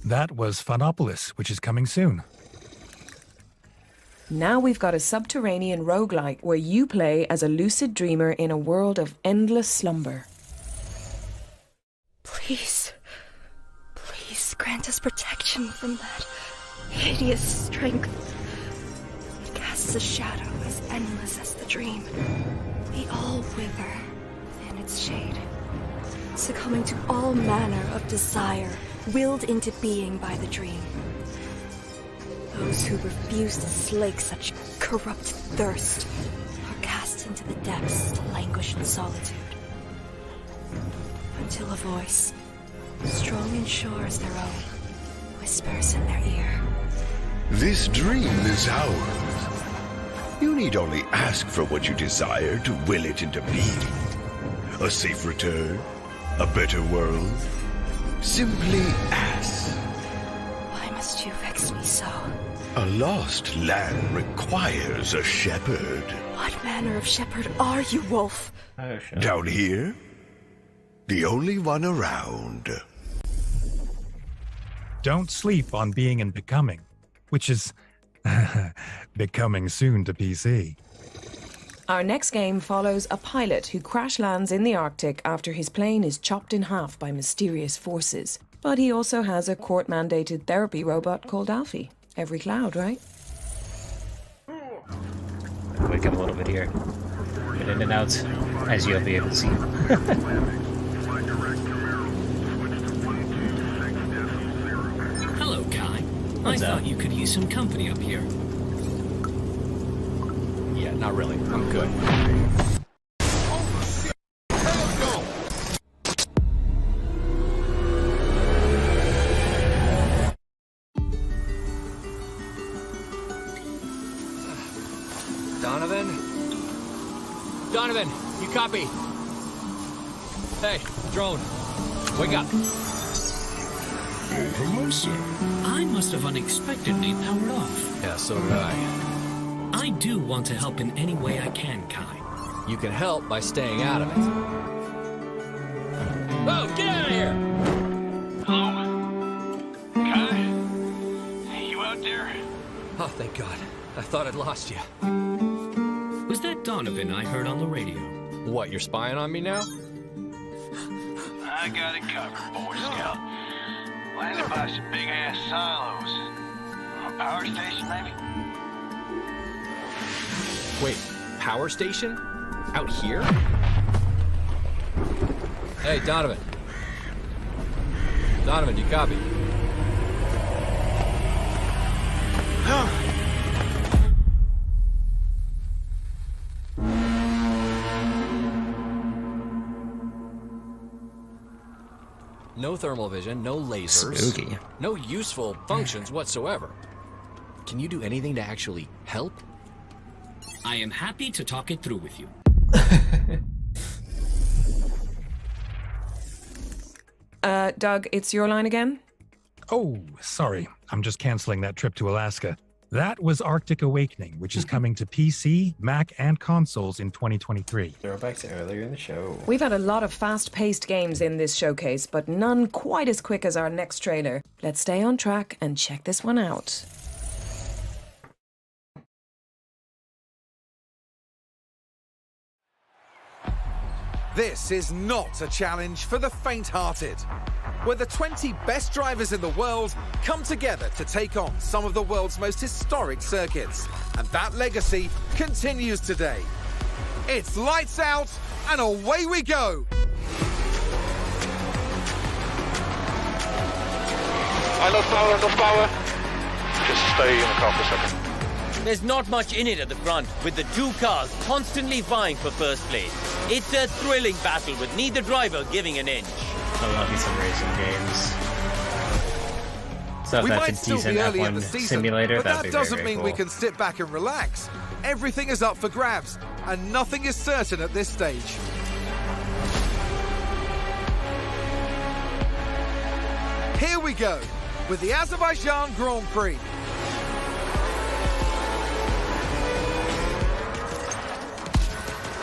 That was Phonopolis, which is coming soon. Now we've got a subterranean roguelike where you play as a lucid dreamer in a world of endless slumber. Please, please grant us protection from that hideous strength. It casts a shadow as endless as the dream. We all wither in its shade, succumbing to all manner of desire willed into being by the dream. Those who refuse to slake such corrupt thirst are cast into the depths to languish in solitude, until a voice, strong and sure as their own, whispers in their ear. This dream is ours. You need only ask for what you desire to will it into being. A safe return, a better world. Simply ask. Why must you vex me so? A lost lamb requires a shepherd. What manner of shepherd are you, Wolf? Down here? The only one around. Don't sleep on being and becoming, which is becoming soon to PC. Our next game follows a pilot who crash lands in the Arctic after his plane is chopped in half by mysterious forces. But he also has a court-mandated therapy robot called Alfie. Every cloud, right? Wake up a little bit here. Get in and out, as you'll be able to see. Hello, Kai. I thought you could use some company up here. Yeah, not really. I'm good. Donovan? Donovan, you copy? Hey, drone. Wake up. Hello, sir. I must have unexpectedly powered off. Yeah, so did I. I do want to help in any way I can, Kai. You can help by staying out of it. Oh, get out of here! Hello? Kai? You out there? Oh, thank God. I thought I'd lost you. Was that Donovan I heard on the radio? What, you're spying on me now? I got it covered, Boy Scout. Landed by some big-ass silos. A power station, maybe? Wait, power station? Out here? Hey, Donovan. Donovan, you copy? No thermal vision, no lasers. Spooky. No useful functions whatsoever. Can you do anything to actually help? I am happy to talk it through with you. Doug, it's your line again? Oh, sorry. I'm just canceling that trip to Alaska. That was Arctic Awakening, which is coming to PC, Mac, and consoles in 2023. Throwback to earlier in the show. We've had a lot of fast-paced games in this showcase, but none quite as quick as our next trailer. Let's stay on track and check this one out. This is not a challenge for the faint-hearted, where the 20 best drivers in the world come together to take on some of the world's most historic circuits. And that legacy continues today. It's lights out and away we go! I lost power. Just stay in the car for a second. There's not much in it at the front, with the two cars constantly vying for first place. It's a thrilling battle with neither driver giving an inch. I love me some racing games. So if We that's might a still decent be early in F1 the season, simulator, but that'd that be very, doesn't very mean cool. we can sit back and relax. Everything is up for grabs, and nothing is certain at this stage. Here we go, with the Azerbaijan Grand Prix.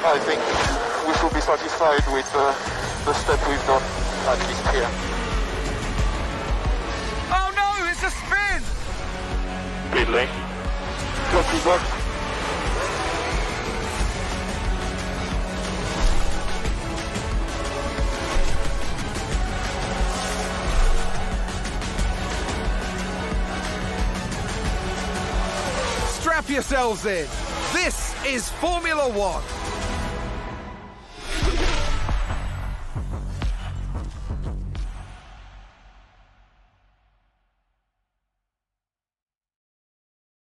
I think we should be satisfied with the step we've done, at least here. Oh no, it's a spin! Pit lane. Got feedback. Strap yourselves in. This is Formula One.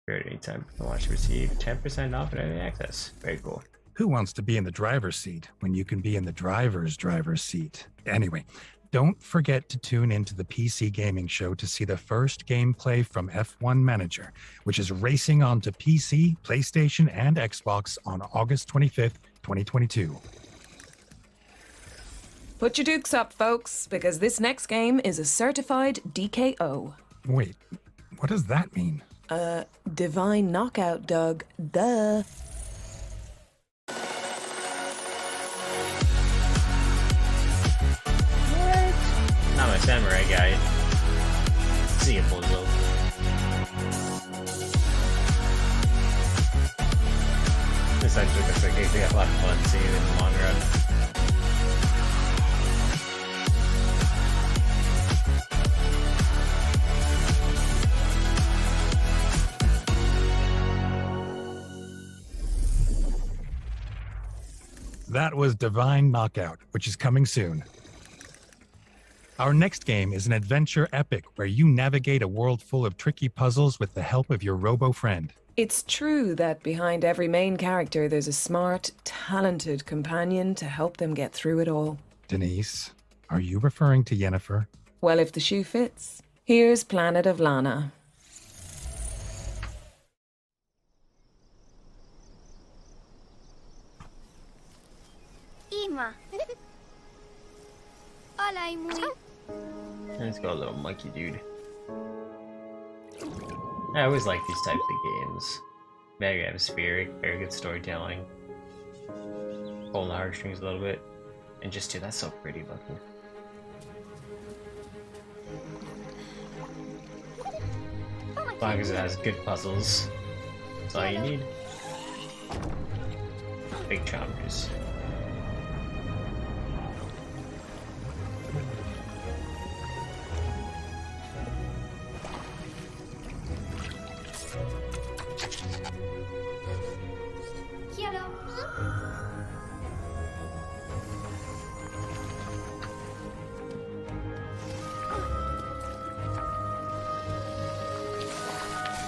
Anytime you can watch, receive 10% off at early access. Very cool. Who wants to be in the driver's seat when you can be in the driver's seat? Anyway, don't forget to tune into the PC Gaming Show to see the first gameplay from F1 Manager, which is racing onto PC, PlayStation, and Xbox on August 25th, 2022. Put your dukes up, folks, because this next game is a certified DKO. Wait, what does that mean? Divine knockout, Doug. Duh. Not my samurai guy. See it, bozo. This actually looks like they got a lot of fun seeing it in the long run. That was Divine Knockout, which is coming soon. Our next game is an adventure epic where you navigate a world full of tricky puzzles with the help of your robo-friend. It's true that behind every main character there's a smart, talented companion to help them get through it all. Denise, are you referring to Yennefer? Well, if the shoe fits. Here's Planet of Lana. Ima. Hola, Imui. Let's go, little monkey dude. I always like these types of games. Very atmospheric, very good storytelling. Pulling the heartstrings a little bit. And just, dude, that's so pretty looking. As long as it has good puzzles, that's all you need. Big challenges.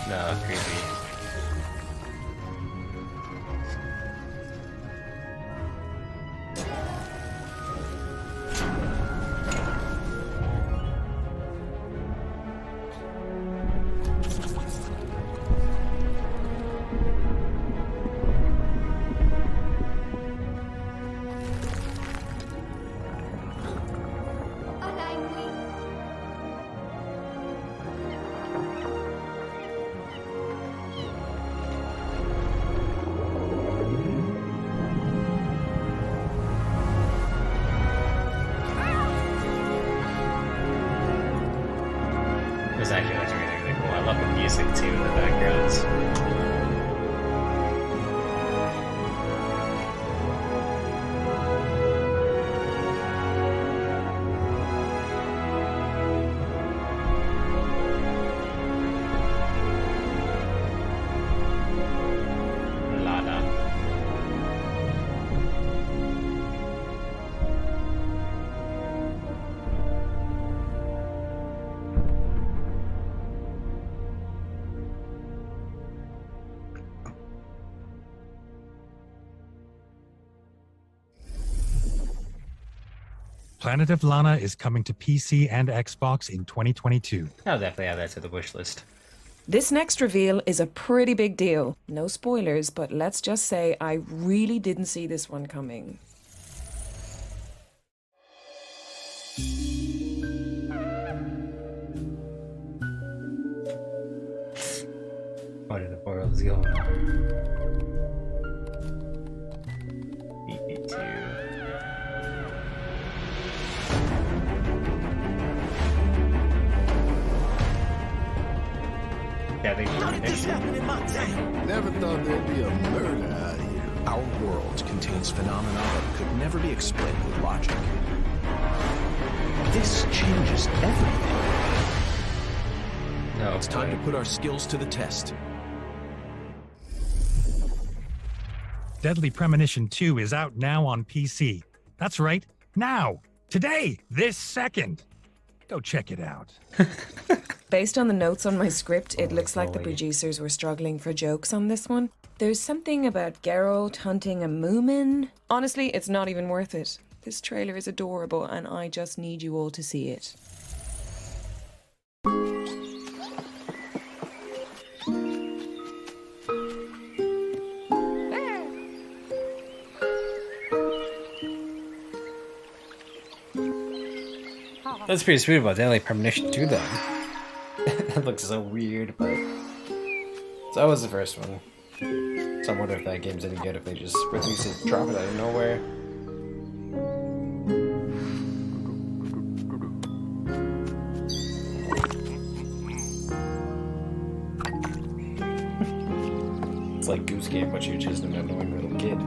No, creepy. This actually looks really, really cool. I love the music too in the backgrounds. Lana. Planet of Lana is coming to PC and Xbox in 2022. I'll definitely add that to the wish list. This next reveal is a pretty big deal. No spoilers, but let's just say I really didn't see this one coming. What are the portals going? BP2. Yeah, they Never thought there'd be a murder out here. Our world contains phenomena that could never be explained with logic. This changes everything. No, it's time to put our skills to the test. Deadly Premonition 2 is out now on PC. That's right, now, today, this second. Go check it out. Based on the notes on my script, it looks like the producers were struggling for jokes on this one. There's something about Geralt hunting a Moomin. Honestly, it's not even worth it. This trailer is adorable and I just need you all to see it. That's pretty sweet about Deadly Premonition 2 though. That looks so weird, but so that was the first one. So I wonder if that game's any good if they just release it, drop it out of nowhere. It's like Goose Game, but you're just an annoying little kid.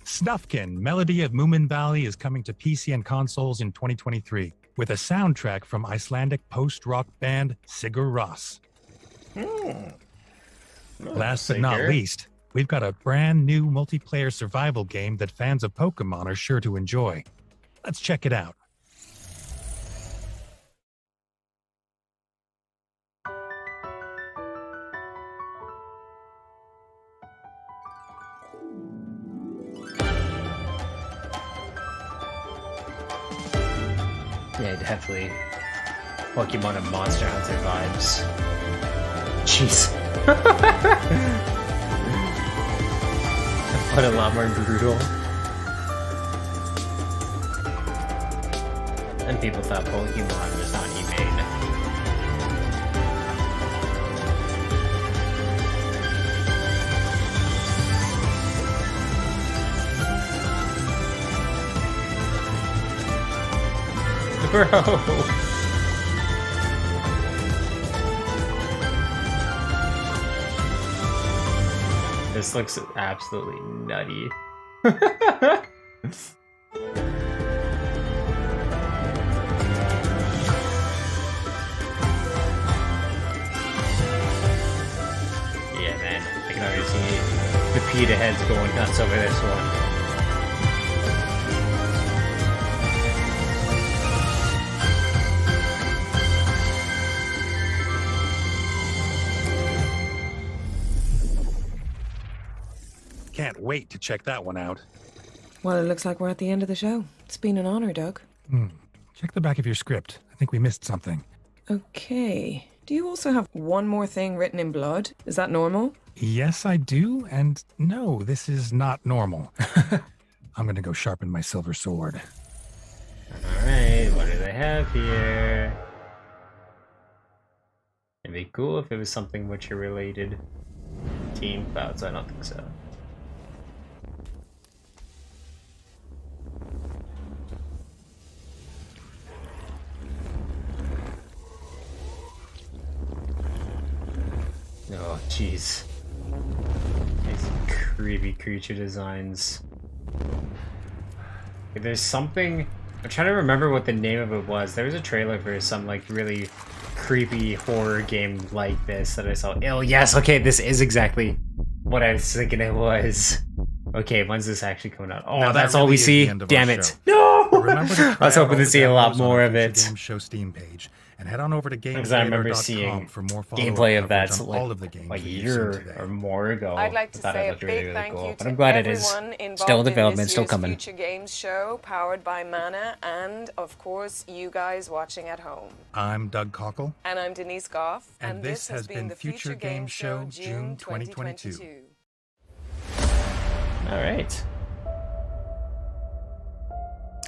Snufkin, Melody of Moomin Valley is coming to PC and consoles in 2023 with a soundtrack from Icelandic post-rock band Sigur Rós. Last but not least, we've got a brand new multiplayer survival game that fans of Pokemon are sure to enjoy. Let's check it out. Yeah, definitely Pokemon and Monster Hunter vibes. Jeez. What a lot more brutal. And people thought Pokemon was not humane. Bro. this looks absolutely nutty. Yeah, man, I can already see the PETA heads going nuts over this one. Can't wait to check that one out. Well, it looks like we're at the end of the show. It's been an honor, Doug. Check the back of your script. I think we missed something. Okay. Do you also have one more thing written in blood? Is that normal? Yes, I do, and no, this is not normal. I'm gonna go sharpen my silver sword. Alright, what do they have here? It'd be cool if it was something Witcher related. Team Clouds, I don't think so. Oh, jeez. These creepy creature designs. There's something... I'm trying to remember what the name of it was. There was a trailer for some, like, really creepy horror game like this that I saw. Oh, yes, okay, this is exactly what I was thinking it was. Okay, when's this actually coming out? Oh, that's all we see? Damn it. No! I was hoping to see a lot more of it. Game Show Steam page. And head on over to Because I remember seeing for more gameplay of that all of the games like a year or more ago. I'd like to say a big really thank cool. you But to I'm glad it is everyone involved still in in development, this still year's coming. Future Games show, powered by Mana, and of course, you guys watching at home. I'm Doug Cockle. And I'm Denise Goff. And this has been the Future Games Show, June 2022. Alright.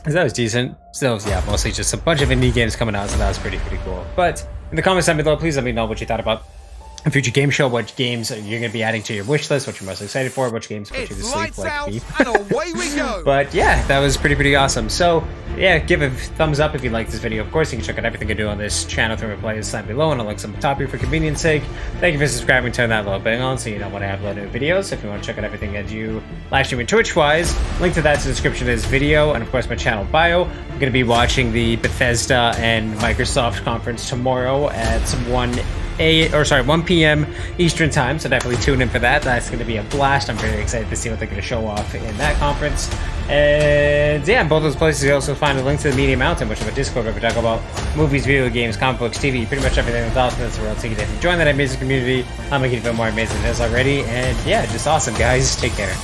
That was decent. Still, yeah, mostly just a bunch of indie games coming out, so that was pretty cool. But in the comments down below, please let me know what you thought about a future game show, what games you're going to be adding to your wish list, what you're most excited for, which games put you to sleep like me. And away we go. But yeah, that was pretty awesome. So yeah, give a thumbs up if you like this video. Of course, you can check out everything I do on this channel through my playlist down below, and I'll link some at the top here for convenience sake. Thank you for subscribing, turn that little bell on so you know when I upload new videos. If you want to check out everything I do live streaming Twitch-wise, link to that's in the description of this video, and of course my channel bio. I'm going to be watching the Bethesda and Microsoft conference tomorrow at 1 p.m. Eastern time, so definitely tune in for that. That's going to be a blast. I'm very excited to see what they're going to show off in that conference. And yeah, in both those places you also find a link to the Media Mountain, which is a Discord where we talk about movies, video games, comic books, TV, pretty much everything that's awesome in this world. So you can join that amazing community. I'm making it feel more amazing than it is already. And yeah, just awesome, guys. Take care.